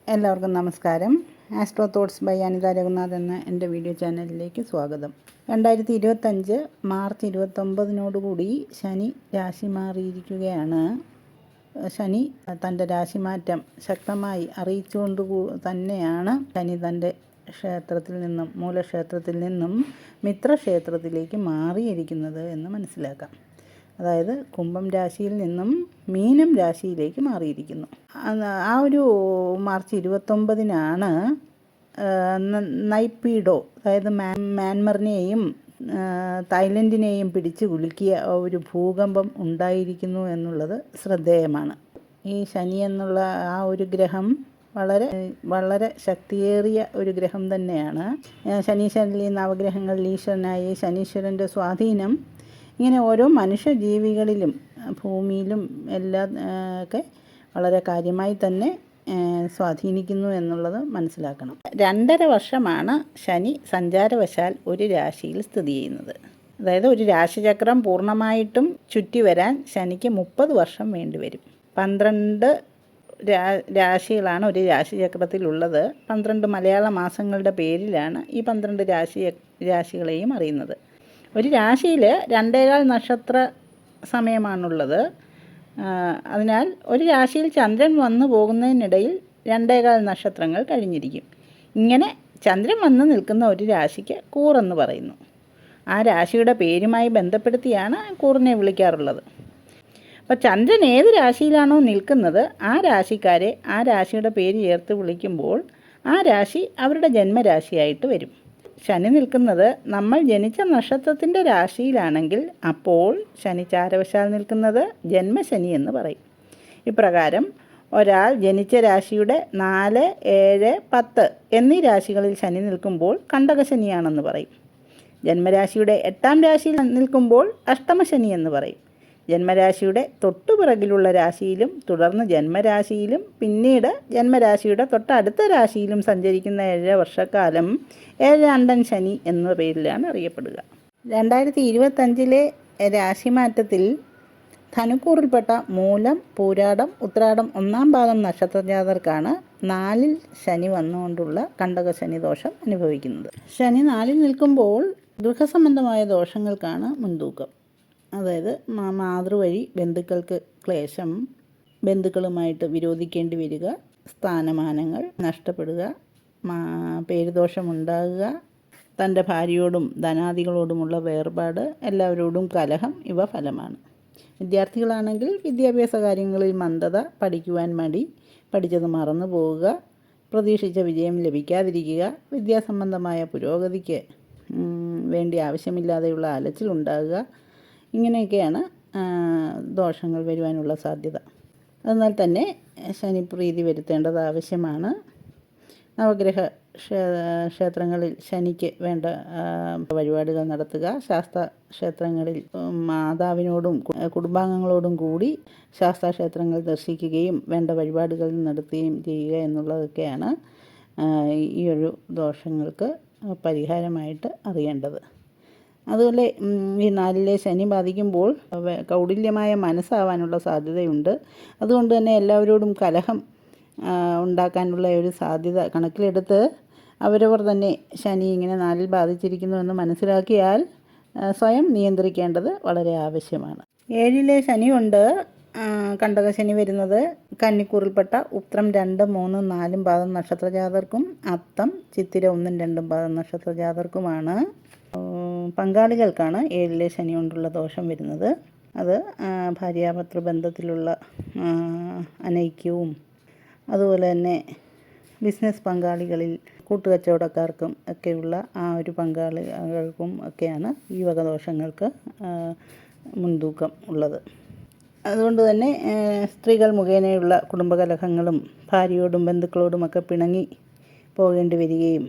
എല്ലാവർക്കും നമസ്കാരം. Astro thoughts by Anitha Raghunath എന്ന എൻ്റെ വീഡിയോ ചാനലിലേക്ക് സ്വാഗതം. 2025 മാർച്ച് 29 ശനി രാശി മാറിയിരിക്കുകയാണ്. ശനി തൻ്റെ രാശിമാറ്റം ശക്തമായി അറിയിച്ചുകൊണ്ട് തന്നെയാണ് ശനി തൻ്റെ ക്ഷേത്രത്തിൽ നിന്നും മൂലക്ഷേത്രത്തിൽ നിന്നും മിത്രക്ഷേത്രത്തിലേക്ക് മാറിയിരിക്കുന്നത് എന്ന് മനസ്സിലാക്കാം. അതായത് കുംഭം രാശിയിൽ നിന്നും മീനം രാശിയിലേക്ക് മാറിയിരിക്കുന്നു. ആ ഒരു മാർച്ച് 29 നൈപ്പീഡോ, അതായത് മ്യാൻമറിനെയും തായ്ലൻഡിനെയും പിടിച്ച് കുലുക്കിയ ഒരു ഭൂകമ്പം ഉണ്ടായിരിക്കുന്നു എന്നുള്ളത് ശ്രദ്ധേയമാണ്. ഈ ശനി എന്നുള്ള ആ ഒരു ഗ്രഹം വളരെ ശക്തിയേറിയ ഒരു ഗ്രഹം തന്നെയാണ്. ശനീശ്വരനിൽ ഈ നവഗ്രഹങ്ങളിൽ ഈശ്വരനായി ശനീശ്വരൻ്റെ സ്വാധീനം ഇങ്ങനെ ഓരോ മനുഷ്യജീവികളിലും ഭൂമിയിലും എല്ലാം ഒക്കെ വളരെ കാര്യമായി തന്നെ സ്വാധീനിക്കുന്നു എന്നുള്ളത് മനസ്സിലാക്കണം. 2.5 വർഷമാണ് ശനി സഞ്ചാരവശാൽ ഒരു രാശിയിൽ സ്ഥിതി ചെയ്യുന്നത്. അതായത് ഒരു രാശിചക്രം പൂർണ്ണമായിട്ടും ചുറ്റി വരാൻ ശനിക്ക് 30 വർഷം വേണ്ടിവരും. 12 രാശികളാണ് ഒരു രാശിചക്രത്തിലുള്ളത്. 12 മലയാള മാസങ്ങളുടെ പേരിലാണ് ഈ 12 രാശികളെയും അറിയുന്നത്. ഒരു രാശിയിൽ 2.25 നക്ഷത്ര സമയമാണുള്ളത്. അതിനാൽ ഒരു രാശിയിൽ ചന്ദ്രൻ വന്നു പോകുന്നതിനിടയിൽ 2.25 നക്ഷത്രങ്ങൾ കഴിഞ്ഞിരിക്കും. ഇങ്ങനെ ചന്ദ്രൻ വന്ന് നിൽക്കുന്ന ഒരു രാശിക്ക് കൂറെന്ന് പറയുന്നു. ആ രാശിയുടെ പേരുമായി ബന്ധപ്പെടുത്തിയാണ് കൂറിനെ വിളിക്കാറുള്ളത്. അപ്പോൾ ചന്ദ്രൻ ഏത് രാശിയിലാണോ നിൽക്കുന്നത് ആ രാശിക്കാരെ ആ രാശിയുടെ പേര് ചേർത്ത് വിളിക്കുമ്പോൾ ആ രാശി അവരുടെ ജന്മരാശിയായിട്ട് വരും. ശനി നിൽക്കുന്നത് നമ്മൾ ജനിച്ച നക്ഷത്രത്തിൻ്റെ രാശിയിലാണെങ്കിൽ അപ്പോൾ ശനി ചാരവശാൽ നിൽക്കുന്നത് ജന്മശനി എന്ന് പറയും. ഇപ്രകാരം ഒരാൾ ജനിച്ച രാശിയുടെ 4, 7, 10 എന്നീ രാശികളിൽ ശനി നിൽക്കുമ്പോൾ കണ്ടകശനിയാണെന്ന് പറയും. ജന്മരാശിയുടെ 8-ാം രാശിയിൽ നിൽക്കുമ്പോൾ അഷ്ടമശനി എന്ന് പറയും. ജന്മരാശിയുടെ തൊട്ടുപിറകിലുള്ള രാശിയിലും തുടർന്ന് ജന്മരാശിയിലും പിന്നീട് ജന്മരാശിയുടെ തൊട്ടടുത്ത രാശിയിലും സഞ്ചരിക്കുന്ന 7 വർഷക്കാലം 7 അണ്ടൻ ശനി എന്ന പേരിലാണ് അറിയപ്പെടുക. 2025 രാശിമാറ്റത്തിൽ ധനുക്കൂറിൽപ്പെട്ട മൂലം, പൂരാടം, ഉത്രാടം 1-ാം പാദം നക്ഷത്രജാതർക്കാണ് 4-ൽ ശനി വന്നുകൊണ്ടുള്ള കണ്ടകശനി ദോഷം അനുഭവിക്കുന്നത്. ശനി 4-ൽ നിൽക്കുമ്പോൾ ഗൃഹസംബന്ധമായ ദോഷങ്ങൾക്കാണ് മുൻതൂക്കം. അതായത് മാതൃവഴി ബന്ധുക്കൾക്ക് ക്ലേശം, ബന്ധുക്കളുമായിട്ട് വിരോധിക്കേണ്ടി വരിക, സ്ഥാനമാനങ്ങൾ നഷ്ടപ്പെടുക, പേരുദോഷമുണ്ടാകുക, തൻ്റെ ഭാര്യയോടും ധനാദികളോടുമുള്ള വേർപാട്, എല്ലാവരോടും കലഹം ഇവ ഫലമാണ്. വിദ്യാർത്ഥികളാണെങ്കിൽ വിദ്യാഭ്യാസ കാര്യങ്ങളിൽ മന്ദത, പഠിക്കുവാൻ മടി, പഠിച്ചത് മറന്നു പോവുക, പ്രതീക്ഷിച്ച വിജയം ലഭിക്കാതിരിക്കുക, വിദ്യാസംബന്ധമായ പുരോഗതിക്ക് വേണ്ടി ആവശ്യമില്ലാതെയുള്ള അലച്ചിലുണ്ടാകുക, ഇങ്ങനെയൊക്കെയാണ് ദോഷങ്ങൾ വരുവാനുള്ള സാധ്യത. എന്നാൽ തന്നെ ശനിപ്രീതി വരുത്തേണ്ടത് ആവശ്യമാണ്. നവഗ്രഹ ക്ഷേത്രങ്ങളിൽ ശനിക്ക് വേണ്ട വഴിപാടുകൾ നടത്തുക. ശാസ്താ ക്ഷേത്രങ്ങളിൽ മാതാവിനോടും കുടുംബാംഗങ്ങളോടും കൂടി ശാസ്താ ക്ഷേത്രങ്ങൾ ദർശിക്കുകയും വേണ്ട വഴിപാടുകൾ നടത്തുകയും ചെയ്യുക എന്നുള്ളതൊക്കെയാണ് ഈ ഒരു ദോഷങ്ങൾക്ക് പരിഹാരമായിട്ട് അറിയേണ്ടത്. അതുപോലെ ഈ 4-ലെ ശനി ബാധിക്കുമ്പോൾ കൗടില്യമായ മനസ്സാവാനുള്ള സാധ്യതയുണ്ട്. അതുകൊണ്ട് തന്നെ എല്ലാവരോടും കലഹം ഉണ്ടാക്കാനുള്ള ഒരു സാധ്യത കണക്കിലെടുത്ത് അവരവർ തന്നെ ശനി ഇങ്ങനെ 4-ൽ ബാധിച്ചിരിക്കുന്നു എന്ന് മനസ്സിലാക്കിയാൽ സ്വയം നിയന്ത്രിക്കേണ്ടത് വളരെ ആവശ്യമാണ്. 7-ലെ ശനി കൊണ്ട് കണ്ടകശനി വരുന്നത് കന്നിക്കൂറിൽപ്പെട്ട ഉത്രം 2, 3, 4 പാദം നക്ഷത്രജാതർക്കും അത്തം, ചിത്തിര 1, 2 പാദം നക്ഷത്രജാതർക്കുമാണ്. പങ്കാളികൾക്കാണ് 7-ലെ ശനി കൊണ്ടുള്ള ദോഷം വരുന്നത്. അത് ഭാര്യാഭർത്തൃബന്ധത്തിലുള്ള അനൈക്യവും അതുപോലെ തന്നെ ബിസിനസ് പങ്കാളികളിൽ കൂട്ടുകച്ചവടക്കാർക്കും ഒക്കെയുള്ള ആ ഒരു പങ്കാളികൾക്കും ഒക്കെയാണ് ഈ വക ദോഷങ്ങൾക്ക് മുൻതൂക്കം ഉള്ളത്. അതുകൊണ്ട് തന്നെ സ്ത്രീകൾ മുഖേനയുള്ള കുടുംബകലഹങ്ങളും ഭാര്യയോടും ബന്ധുക്കളോടുമൊക്കെ പിണങ്ങി പോകേണ്ടി വരികയും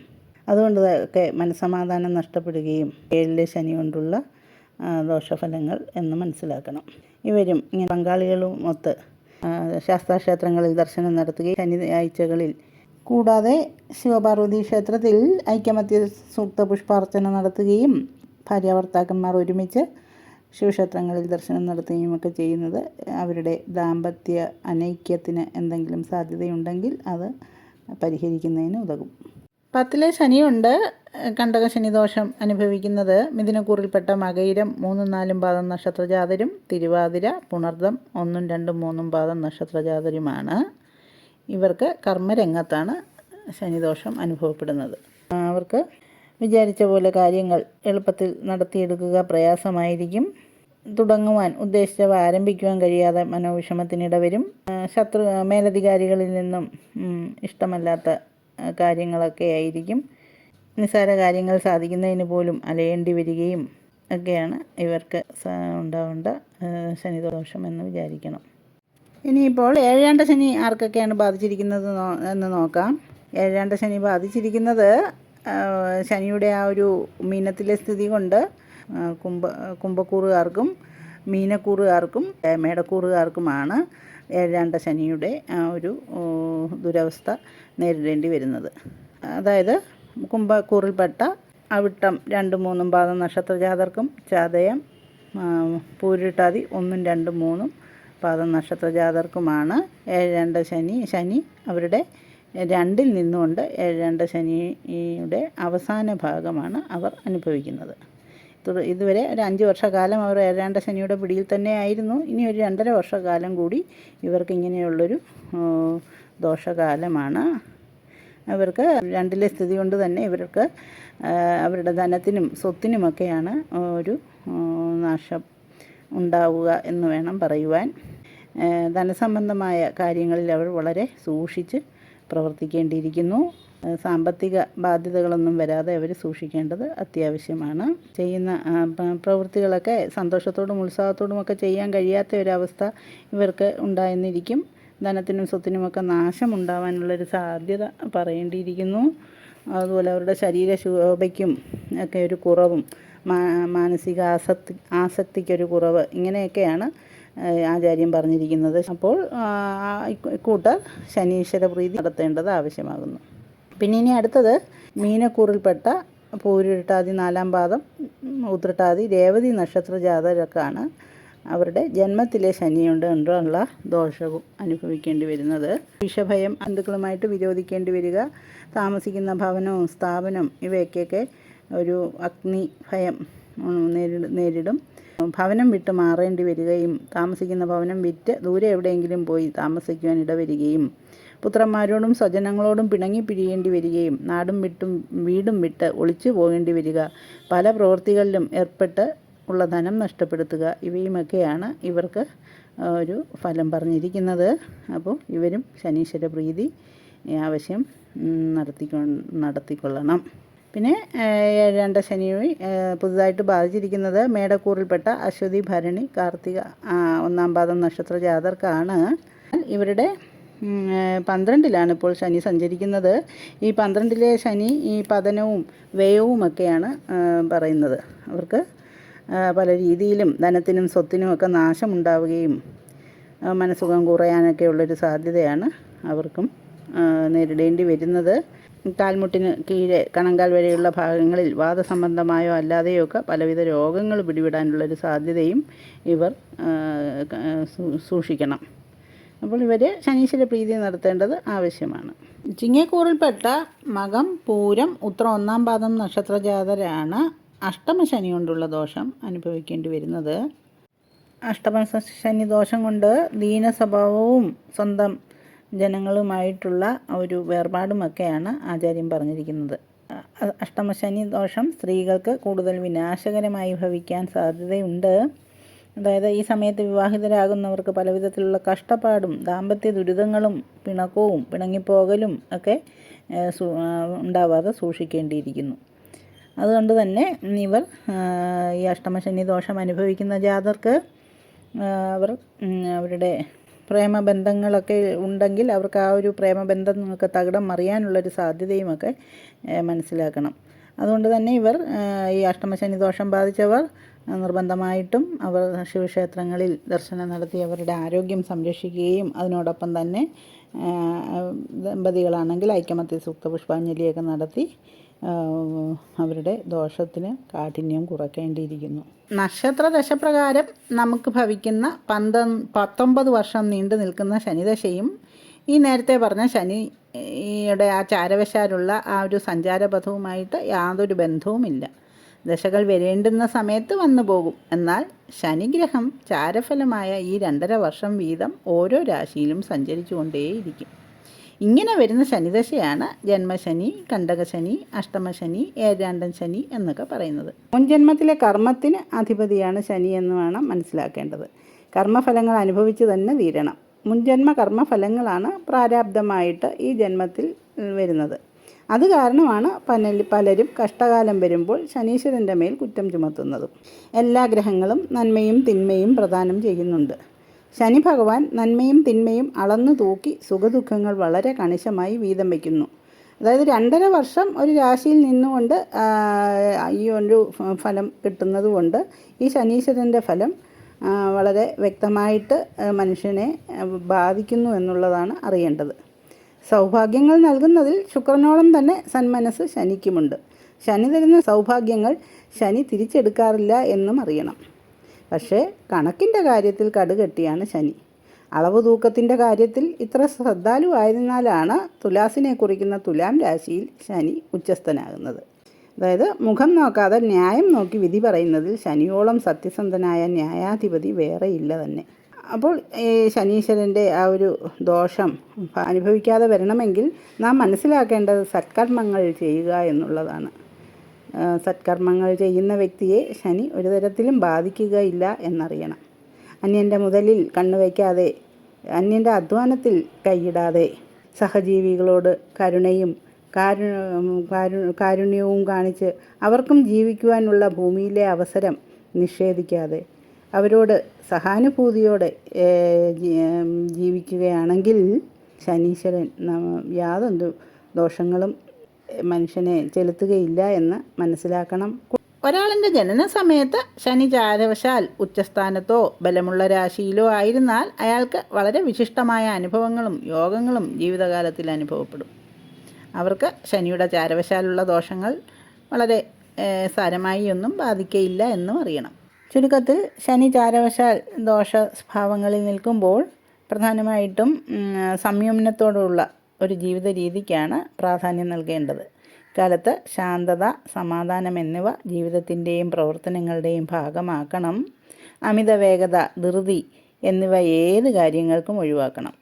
അതുകൊണ്ടൊക്കെ മനസ്സമാധാനം നഷ്ടപ്പെടുകയും 7-ലെ ശനി കൊണ്ടുള്ള ദോഷഫലങ്ങൾ എന്ന് മനസ്സിലാക്കണം. ഇവരും ഇങ്ങനെ പങ്കാളികളും ഒത്ത് ശാസ്താക്ഷേത്രങ്ങളിൽ ദർശനം നടത്തുകയും ശനിയാഴ്ചകളിൽ കൂടാതെ ശിവപാർവതി ക്ഷേത്രത്തിൽ ഐക്യമത്യ സൂക്ത പുഷ്പാർച്ചന നടത്തുകയും ഭാര്യാഭർത്താക്കന്മാർ ഒരുമിച്ച് ശിവക്ഷേത്രങ്ങളിൽ ദർശനം നടത്തുകയും ഒക്കെ ചെയ്യുന്നത് അവരുടെ ദാമ്പത്യ അനൈക്യത്തിന് എന്തെങ്കിലും സാധ്യതയുണ്ടെങ്കിൽ അത് പരിഹരിക്കുന്നതിന് ഉതകും. 10-ലെ ശനിയുണ്ട് കണ്ടക ശനിദോഷം അനുഭവിക്കുന്നത് മിഥുനക്കൂറിൽപ്പെട്ട മകയിരം 3-4 പാദം നക്ഷത്രജാതരും തിരുവാതിര പുണർദം 1-2-3 പാദം നക്ഷത്രജാതരുമാണ്. ഇവർക്ക് കർമ്മരംഗത്താണ് ശനിദോഷം അനുഭവപ്പെടുന്നത്. അവർക്ക് വിചാരിച്ച പോലെ കാര്യങ്ങൾ എളുപ്പത്തിൽ നടത്തിയെടുക്കുക പ്രയാസമായിരിക്കും. തുടങ്ങുവാൻ ഉദ്ദേശിച്ചവ ആരംഭിക്കുവാൻ കഴിയാതെ മനോവിഷമത്തിനിട വരും. മേലധികാരികളിൽ നിന്നും ഇഷ്ടമല്ലാത്ത കാര്യങ്ങളൊക്കെ ആയിരിക്കും. നിസ്സാര കാര്യങ്ങൾ സാധിക്കുന്നതിന് പോലും അലയേണ്ടി വരികയും ഒക്കെയാണ് ഇവർക്ക് ഉണ്ടാവേണ്ട ശനിദോഷം എന്ന് വിചാരിക്കണം. ഇനിയിപ്പോൾ ഏഴാണ്ട ശനി ആർക്കൊക്കെയാണ് ബാധിച്ചിരിക്കുന്നത് എന്ന് നോക്കാം. ഏഴാണ്ട ശനി ബാധിച്ചിരിക്കുന്നത് ശനിയുടെ ആ ഒരു മീനത്തിലെ സ്ഥിതി കൊണ്ട് കുംഭക്കൂറുകാർക്കും മീനക്കൂറുകാർക്കും മേടക്കൂറുകാർക്കുമാണ് ഏഴാണ്ട ശനിയുടെ ആ ഒരു ദുരവസ്ഥ നേരിടേണ്ടി വരുന്നത്. അതായത് കുംഭക്കൂറിൽപ്പെട്ട അവിട്ടം 2-3 പാദം നക്ഷത്രജാതർക്കും ചതയം പൂരിട്ടാതി 1-2-3 പാദം നക്ഷത്രജാതർക്കുമാണ് ഏഴാണ്ട ശനി അവരുടെ 2-ൽ നിന്നുകൊണ്ട് ഏഴാണ്ട ശനിയുടെ അവസാന ഭാഗമാണ് അവർ അനുഭവിക്കുന്നത്. ഇതുവരെ ഒരു 5 വർഷക്കാലം അവർ ഏഴാണ്ട ശനിയുടെ പിടിയിൽ തന്നെ ആയിരുന്നു. ഇനി ഒരു 2.5 വർഷക്കാലം കൂടി ഇവർക്ക് ഇങ്ങനെയുള്ളൊരു ദോഷകാലമാണ്. അവർക്ക് 2-ലെ സ്ഥിതി കൊണ്ട് തന്നെ ഇവർക്ക് അവരുടെ ധനത്തിനും സ്വത്തിനുമൊക്കെയാണ് ഒരു നാശം ഉണ്ടാവുക എന്ന് വേണം പറയുവാൻ. ധനസംബന്ധമായ കാര്യങ്ങളിൽ അവർ വളരെ സൂക്ഷിച്ച് പ്രവർത്തിക്കേണ്ടിയിരിക്കുന്നു. സാമ്പത്തിക ബാധ്യതകളൊന്നും വരാതെ അവർ സൂക്ഷിക്കേണ്ടത് അത്യാവശ്യമാണ്. ചെയ്യുന്ന പ്രവൃത്തികളൊക്കെ സന്തോഷത്തോടും ഉത്സാഹത്തോടുമൊക്കെ ചെയ്യാൻ കഴിയാത്ത ഒരവസ്ഥ ഇവർക്ക് ഉണ്ടായെന്നിരിക്കും. ധനത്തിനും സ്വത്തിനുമൊക്കെ നാശമുണ്ടാവാനുള്ളൊരു സാധ്യത പറയേണ്ടിയിരിക്കുന്നു. അതുപോലെ അവരുടെ ശരീരശോഭയ്ക്കും ഒക്കെ ഒരു കുറവും മാനസിക ആസക്തിക്കൊരു കുറവ് ഇങ്ങനെയൊക്കെയാണ് ആചാര്യം പറഞ്ഞിരിക്കുന്നത്. അപ്പോൾ ഇക്കൂട്ടർ ശനീശ്വര പ്രീതി നടത്തേണ്ടത് ആവശ്യമാകുന്നു. പിന്നെ ഇനി അടുത്തത് മീനക്കൂറിൽപ്പെട്ട പൂരിട്ടാതി 4-ാം പാദം ഉത്രട്ടാതി രേവതി നക്ഷത്ര ജാതകർക്കാണ് അവരുടെ ജന്മത്തിലെ ശനിയുണ്ടുള്ള ദോഷവും അനുഭവിക്കേണ്ടി വരുന്നത്. വിഷഭയം ബന്ധുക്കളുമായിട്ട് വിരോധിക്കേണ്ടി വരിക, താമസിക്കുന്ന ഭവനവും സ്ഥാപനം ഇവയ്ക്കൊക്കെ ഒരു അഗ്നി ഭയം നേരിടും. ഭവനം വിട്ട് മാറേണ്ടി വരികയും താമസിക്കുന്ന ഭവനം വിറ്റ് ദൂരെ എവിടെയെങ്കിലും പോയി താമസിക്കുവാൻ ഇടവരികയും പുത്രന്മാരോടും സ്വജനങ്ങളോടും പിണങ്ങി പിരിയേണ്ടി വരികയും നാടും വിട്ടും വീടും വിട്ട് ഒളിച്ചു പോകേണ്ടി വരിക, പല പ്രവൃത്തികളിലും ഏർപ്പെട്ട് ഉള്ള ധനം നഷ്ടപ്പെടുത്തുക, ഇവയുമൊക്കെയാണ് ഇവർക്ക് ഒരു ഫലം പറഞ്ഞിരിക്കുന്നത്. അപ്പോൾ ഇവരും ശനീശ്വര പ്രീതി ആവശ്യം നടത്തിക്കൊള്ളണം. പിന്നെ ഏഴാണ്ട ശനി പുതുതായിട്ട് ബാധിച്ചിരിക്കുന്നത് മേടക്കൂറിൽപ്പെട്ട അശ്വതി ഭരണി കാർത്തിക 1-ാം പാദം നക്ഷത്ര ജാതർക്കാണ്. ഇവരുടെ 12-ലാണ് ഇപ്പോൾ ശനി സഞ്ചരിക്കുന്നത്. ഈ 12-ലെ ശനി ഈ പതനവും വ്യയവുമൊക്കെയാണ് പറയുന്നത്. അവർക്ക് പല രീതിയിലും ധനത്തിനും സ്വത്തിനുമൊക്കെ നാശമുണ്ടാവുകയും മനസ്സുഖം കുറയാനൊക്കെ ഉള്ളൊരു സാധ്യതയാണ് അവർക്കും നേരിടേണ്ടി വരുന്നത്. കാൽമുട്ടിന് കീഴെ കണങ്കാൽ വരെയുള്ള ഭാഗങ്ങളിൽ വാദസംബന്ധമായോ അല്ലാതെയോ ഒക്കെ പലവിധ രോഗങ്ങൾ പിടിപെടാനുള്ളൊരു സാധ്യതയും ഇവർ സൂക്ഷിക്കണം. അപ്പോൾ ഇവർ ശനീശ്വര പ്രീതി നടത്തേണ്ടത് ആവശ്യമാണ്. ചിങ്ങക്കൂറിൽപ്പെട്ട മകം പൂരം ഉത്രം 1-ാം പാദം നക്ഷത്രജാതരാണ് അഷ്ടമശനി കൊണ്ടുള്ള ദോഷം അനുഭവിക്കേണ്ടി വരുന്നത്. അഷ്ടമശനി ദോഷം കൊണ്ട് ദീന സ്വഭാവവും സ്വന്തം ജനങ്ങളുമായിട്ടുള്ള ഒരു വേർപാടുമൊക്കെയാണ് ആചാര്യം പറഞ്ഞിരിക്കുന്നത്. അഷ്ടമശനി ദോഷം സ്ത്രീകൾക്ക് കൂടുതൽ വിനാശകരമായി ഭവിക്കാൻ സാധ്യതയുണ്ട്. അതായത് ഈ സമയത്ത് വിവാഹിതരാകുന്നവർക്ക് പലവിധത്തിലുള്ള കഷ്ടപ്പാടും ദാമ്പത്യ ദുരിതങ്ങളും പിണക്കവും പിണങ്ങിപ്പോകലും ഒക്കെ ഉണ്ടാവാതെ സൂക്ഷിക്കേണ്ടിയിരിക്കുന്നു. അതുകൊണ്ട് തന്നെ ഇവർ ഈ അഷ്ടമശനി ദോഷം അനുഭവിക്കുന്ന ജാതർക്ക് അവരുടെ പ്രേമബന്ധങ്ങളൊക്കെ ഉണ്ടെങ്കിൽ അവർക്ക് ആ ഒരു പ്രേമബന്ധമൊക്കെ തകിടം മറിയാനുള്ളൊരു സാധ്യതയുമൊക്കെ മനസ്സിലാക്കണം. അതുകൊണ്ട് തന്നെ ഇവർ ഈ അഷ്ടമശനി ദോഷം ബാധിച്ചവർ നിർബന്ധമായിട്ടും അവർ ശിവക്ഷേത്രങ്ങളിൽ ദർശനം നടത്തി അവരുടെ ആരോഗ്യം സംരക്ഷിക്കുകയും അതിനോടൊപ്പം തന്നെ ദമ്പതികളാണെങ്കിൽ ഐക്യമത്യ സൂക്ത പുഷ്പാഞ്ജലിയൊക്കെ നടത്തി അവരുടെ ദോഷത്തിന് കാഠിന്യം കുറയ്ക്കേണ്ടിയിരിക്കുന്നു. നക്ഷത്ര ദശപ്രകാരം നമുക്ക് ഭവിക്കുന്ന 19 വർഷം നീണ്ടു നിൽക്കുന്ന ശനിദശയും ഈ നേരത്തെ പറഞ്ഞ ശനി ശനിയുടെ ആ ചാരവശാലുള്ള ആ ഒരു സഞ്ചാരപഥവുമായിട്ട് യാതൊരു ബന്ധവുമില്ല. ദശകൾ വരേണ്ടുന്ന സമയത്ത് വന്നു പോകും. എന്നാൽ ശനിഗ്രഹം ചാരഫലമായ ഈ 2.5 വർഷം വീതം ഓരോ രാശിയിലും സഞ്ചരിച്ചു കൊണ്ടേയിരിക്കും. ഇങ്ങനെ വരുന്ന ശനിദശയാണ് ജന്മശനി, കണ്ടകശനി, അഷ്ടമശനി, ഏഴാണ്ടൻ ശനി എന്നൊക്കെ പറയുന്നത്. മുൻജന്മത്തിലെ കർമ്മത്തിന് അധിപതിയാണ് ശനി എന്ന് വേണം മനസ്സിലാക്കേണ്ടത്. കർമ്മഫലങ്ങൾ അനുഭവിച്ച് തന്നെ തീരണം. മുൻജന്മ കർമ്മഫലങ്ങളാണ് പ്രാരാബ്ധമായിട്ട് ഈ ജന്മത്തിൽ വരുന്നത്. അത് കാരണമാണ് പലരും കഷ്ടകാലം വരുമ്പോൾ ശനീശ്വരൻ്റെ മേൽ കുറ്റം ചുമത്തുന്നതും. എല്ലാ ഗ്രഹങ്ങളും നന്മയും തിന്മയും പ്രദാനം ചെയ്യുന്നുണ്ട്. ശനി ഭഗവാൻ നന്മയും തിന്മയും അളന്നു തൂക്കി സുഖദുഃഖങ്ങൾ വളരെ കണിശമായി വീതം വയ്ക്കുന്നു. അതായത് 2.5 വർഷം ഒരു രാശിയിൽ നിന്നുകൊണ്ട് ഈ ഒരു ഫലം കിട്ടുന്നത് കൊണ്ട് ഈ ശനീശ്വരൻ്റെ ഫലം വളരെ വ്യക്തമായിട്ട് മനുഷ്യനെ ബാധിക്കുന്നു എന്നുള്ളതാണ് അറിയേണ്ടത്. സൗഭാഗ്യങ്ങൾ നൽകുന്നതിൽ ശുക്രനോളം തന്നെ സന്മനസ് ശനിക്കുമുണ്ട്. ശനി തരുന്ന സൗഭാഗ്യങ്ങൾ ശനി തിരിച്ചെടുക്കാറില്ല എന്നും അറിയണം. പക്ഷേ കണക്കിൻ്റെ കാര്യത്തിൽ കടുകെട്ടിയാണ് ശനി. അളവ് തൂക്കത്തിൻ്റെ കാര്യത്തിൽ ഇത്ര ശ്രദ്ധാലുവായതിനാലാണ് തുലാസിനെ കുറിക്കുന്ന തുലാം രാശിയിൽ ശനി ഉച്ചസ്ഥനാകുന്നത്. അതായത് മുഖം നോക്കാതെ ന്യായം നോക്കി വിധി പറയുന്നതിൽ ശനിയോളം സത്യസന്ധനായ ന്യായാധിപതി വേറെയില്ല തന്നെ. അപ്പോൾ ഈ ശനീശ്വരൻ്റെ ആ ഒരു ദോഷം അനുഭവിക്കാതെ വരണമെങ്കിൽ നാം മനസ്സിലാക്കേണ്ടത് സത്കർമ്മങ്ങൾ ചെയ്യുക എന്നുള്ളതാണ്. സത്കർമ്മങ്ങൾ ചെയ്യുന്ന വ്യക്തിയെ ശനി ഒരു തരത്തിലും ബാധിക്കുകയില്ല എന്നറിയണം. അന്യൻ്റെ മുതലിൽ കണ്ണുവയ്ക്കാതെ, അന്യൻ്റെ അധ്വാനത്തിൽ കൈയിടാതെ, സഹജീവികളോട് കരുണയും കാരുണ്യവും കാണിച്ച് അവർക്കും ജീവിക്കുവാനുള്ള ഭൂമിയിലെ അവസരം നിഷേധിക്കാതെ അവരോട് സഹാനുഭൂതിയോടെ ജീവിക്കുകയാണെങ്കിൽ ശനീശ്വരൻ യാതൊരു ദോഷങ്ങളും മനുഷ്യനെ ചെലുത്തുകയില്ല എന്ന് മനസ്സിലാക്കണം. ഒരാളിൻ്റെ ജനന സമയത്ത് ശനി ചാരവശാൽ ഉച്ചസ്ഥാനത്തോ ബലമുള്ള രാശിയിലോ ആയിരുന്നാൽ അയാൾക്ക് വളരെ വിശിഷ്ടമായ അനുഭവങ്ങളും യോഗങ്ങളും ജീവിതകാലത്തിൽ അനുഭവപ്പെടും. അവർക്ക് ശനിയുടെ ചാരവശാലുള്ള ദോഷങ്ങൾ വളരെ സാരമായി ഒന്നും ബാധിക്കയില്ല എന്നും അറിയണം. ചുരുക്കത്തിൽ ശനി ചാരവശാൽ ദോഷ സ്വഭാവങ്ങളിൽ നിൽക്കുമ്പോൾ പ്രധാനമായിട്ടും സംയമനത്തോടുള്ള ഒരു ജീവിത രീതിക്കാണ് പ്രാധാന്യം നൽകേണ്ടത്. കാലത്ത് ശാന്തത, സമാധാനം എന്നിവ ജീവിതത്തിൻ്റെയും പ്രവർത്തനങ്ങളുടെയും ഭാഗമാക്കണം. അമിത വേഗത, ധൃതി എന്നിവ ഏത് കാര്യങ്ങൾക്കും ഒഴിവാക്കണം.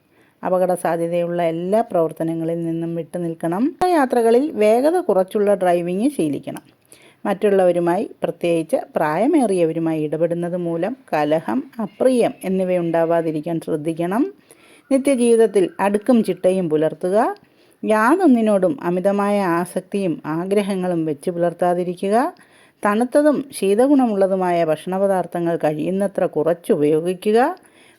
അപകട സാധ്യതയുള്ള എല്ലാ പ്രവർത്തനങ്ങളിൽ നിന്നും വിട്ടുനിൽക്കണം. യാത്രകളിൽ വേഗത കുറച്ചുള്ള ഡ്രൈവിംഗ് ശീലിക്കണം. മറ്റുള്ളവരുമായി, പ്രത്യേകിച്ച് പ്രായമേറിയവരുമായി ഇടപെടുന്നത് മൂലം കലഹം, അപ്രിയം എന്നിവയുണ്ടാവാതിരിക്കാൻ ശ്രദ്ധിക്കണം. നിത്യജീവിതത്തിൽ അടുക്കും ചിട്ടയും പുലർത്തുക. യാതൊന്നിനോടും അമിതമായ ആസക്തിയും ആഗ്രഹങ്ങളും വെച്ച് പുലർത്താതിരിക്കുക. തണുത്തതും ശീതഗുണമുള്ളതുമായ ഭക്ഷണപദാർത്ഥങ്ങൾ കഴിയുന്നത്ര കുറച്ചുപയോഗിക്കുക.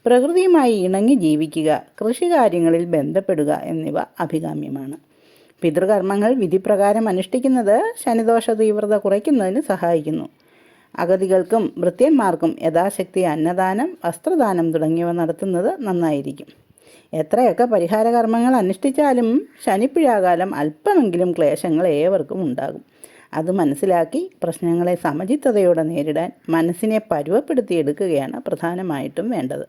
പ്രകൃതിയുമായി ഇണങ്ങി ജീവിക്കുക. കൃഷികാര്യങ്ങളിൽ ബന്ധപ്പെടുക എന്നിവ അഭികാമ്യമാണ്. പിതൃകർമ്മങ്ങൾ വിധിപ്രകാരം അനുഷ്ഠിക്കുന്നത് ശനിദോഷ തീവ്രത കുറയ്ക്കുന്നതിന് സഹായിക്കുന്നു. അഗതികൾക്കും ഭൃത്യന്മാർക്കും യഥാശക്തി അന്നദാനം, വസ്ത്രദാനം തുടങ്ങിയവ നടത്തുന്നത് നന്നായിരിക്കും. എത്രയൊക്കെ പരിഹാരകർമ്മങ്ങൾ അനുഷ്ഠിച്ചാലും ശനിപ്പിഴാകാലം അല്പമെങ്കിലും ക്ലേശങ്ങൾ ഏവർക്കും ഉണ്ടാകും. അത് മനസ്സിലാക്കി പ്രശ്നങ്ങളെ സമചിത്തതയോടെ നേരിടാൻ മനസ്സിനെ പരുവപ്പെടുത്തിയെടുക്കുകയാണ് പ്രധാനമായിട്ടും വേണ്ടത്.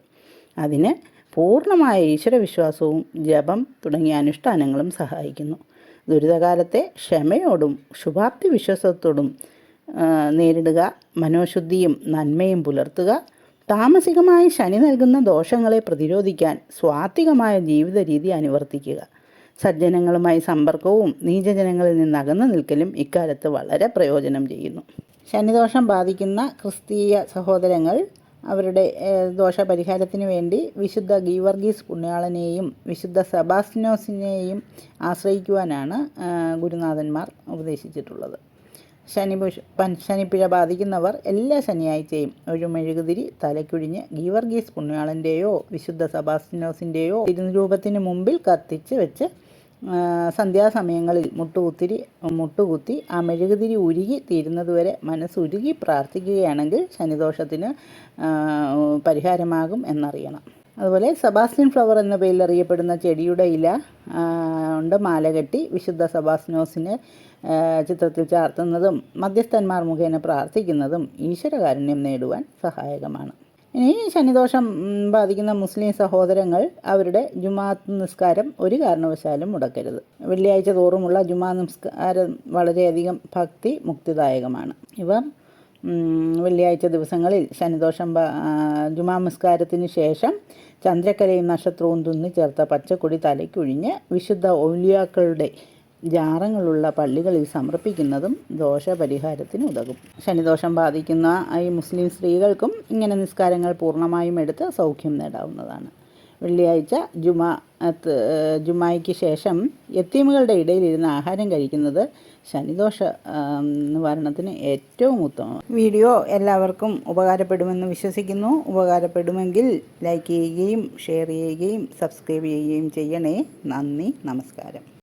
അതിന് പൂർണ്ണമായ ഈശ്വരവിശ്വാസവും ജപം തുടങ്ങിയ അനുഷ്ഠാനങ്ങളും സഹായിക്കുന്നു. ദുരിതകാലത്തെ ക്ഷമയോടും ശുഭാപ്തി വിശ്വാസത്തോടും നേരിടുക. മനോശുദ്ധിയും നന്മയും പുലർത്തുക. താമസികമായി ശനി നൽകുന്ന ദോഷങ്ങളെ പ്രതിരോധിക്കാൻ സ്വാത്വികമായ ജീവിത രീതി അനുവർത്തിക്കുക. സജ്ജനങ്ങളുമായി സമ്പർക്കവും നീചജനങ്ങളിൽ നിന്ന് അകന്നു നിൽക്കലും ഇക്കാലത്ത് വളരെ പ്രയോജനം ചെയ്യുന്നു. ശനിദോഷം ബാധിക്കുന്ന ക്രിസ്തീയ സഹോദരങ്ങൾ അവരുടെ ദോഷപരിഹാരത്തിന് വേണ്ടി വിശുദ്ധ ഗീവർഗീസ് പുണ്യാളനെയും വിശുദ്ധ സെബാസ്റ്റിനോസിനെയും ആശ്രയിക്കുവാനാണ് ഗുരുനാഥന്മാർ ഉപദേശിച്ചിട്ടുള്ളത്. ശനിപ്പിഴ ബാധിക്കുന്നവർ എല്ലാ ശനിയാഴ്ചയും ഒരു മെഴുകുതിരി തലക്കുഴിഞ്ഞ് ഗീവർഗീസ് പുണ്യാളൻ്റെയോ വിശുദ്ധ സെബാസ്റ്റിനോസിൻ്റെയോ തിരുരൂപത്തിന് മുമ്പിൽ കത്തിച്ച് വെച്ച് സന്ധ്യാസമയങ്ങളിൽ മുട്ടുകുത്തി ആ മെഴുകുതിരി ഉരുകി തീരുന്നതുവരെ മനസ്സുരുകി പ്രാർത്ഥിക്കുകയാണെങ്കിൽ ശനിദോഷത്തിന് പരിഹാരമാകും എന്നറിയണം. അതുപോലെ സെബാസ്റ്റ്യൻ ഫ്ലവർ എന്ന പേരിൽ അറിയപ്പെടുന്ന ചെടിയുടെ ഇല കൊണ്ട് മാല കെട്ടി വിശുദ്ധ സെബാസ്റ്റിനോസിനെ ചിത്രത്തിൽ ചാർത്തുന്നതും മധ്യസ്ഥന്മാർ മുഖേന പ്രാർത്ഥിക്കുന്നതും ഈശ്വരകാരുണ്യം നേടുവാൻ സഹായകമാണ്. ഇനി ശനിദോഷം ബാധിക്കുന്ന മുസ്ലിം സഹോദരങ്ങൾ അവരുടെ ജുമാഅത്ത് നിസ്കാരം ഒരു കാരണവശാലും മുടക്കരുത്. വെള്ളിയാഴ്ച തോറുമുള്ള ജുമാ നിസ്കാരം വളരെയധികം ഭക്തി മുക്തിദായകമാണ്. ഇവർ വെള്ളിയാഴ്ച ദിവസങ്ങളിൽ ജുമാ നിസ്കാരത്തിന് ശേഷം ചന്ദ്രക്കലയും നക്ഷത്രവും തുന്നി ചേർത്ത പച്ചക്കൊടി തലയ്ക്കൊഴിഞ്ഞ് വിശുദ്ധ ഔലിയാക്കളുടെ ജാറങ്ങളുള്ള പള്ളികളിൽ സമർപ്പിക്കുന്നതും ദോഷപരിഹാരത്തിന് ഉതകും. ശനിദോഷം ബാധിക്കുന്ന ഈ മുസ്ലിം സ്ത്രീകൾക്കും ഇങ്ങനെ നിസ്കാരങ്ങൾ പൂർണ്ണമായും എടുത്ത് സൗഖ്യം നേടാവുന്നതാണ്. വെള്ളിയാഴ്ച ജുമായ്ക്ക് ശേഷം യത്തീമുകളുടെ ഇടയിലിരുന്ന് ആഹാരം കഴിക്കുന്നത് ശനിദോഷ നിവാരണത്തിന് ഏറ്റവും ഉത്തമമാണ്. വീഡിയോ എല്ലാവർക്കും ഉപകാരപ്പെടുമെന്ന് വിശ്വസിക്കുന്നു. ഉപകാരപ്പെടുമെങ്കിൽ ലൈക്ക് ചെയ്യുകയും ഷെയർ ചെയ്യുകയും സബ്സ്ക്രൈബ് ചെയ്യുകയും ചെയ്യണേ. നന്ദി, നമസ്കാരം.